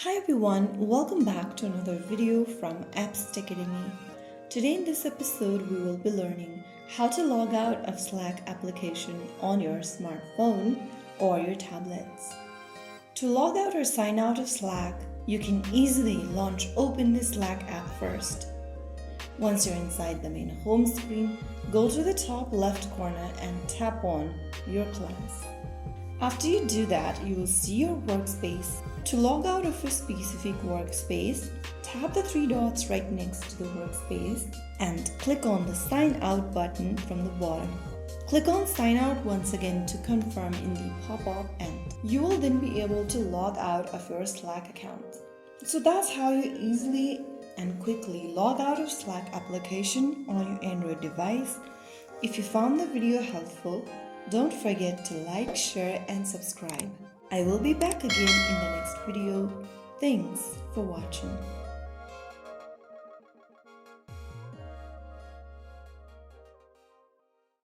Hi everyone, welcome back to another video from Apps Tech Academy. Today in this episode we will be learning how to log out of Slack application on your smartphone or your tablets. To log out or sign out of Slack, you can easily open the Slack app first. Once you're inside the main home screen, go to the top left corner and tap on your class. After you do that, you will see your workspace. To log out of a specific workspace, tap the three dots right next to the workspace and click on the Sign Out button from the bottom. Click on Sign Out once again to confirm in the pop-up and you will then be able to log out of your Slack account. So that's how you easily and quickly log out of Slack application on your Android device. If you found the video helpful, don't forget to like, share and subscribe. I will be back again in the next video. Thanks for watching.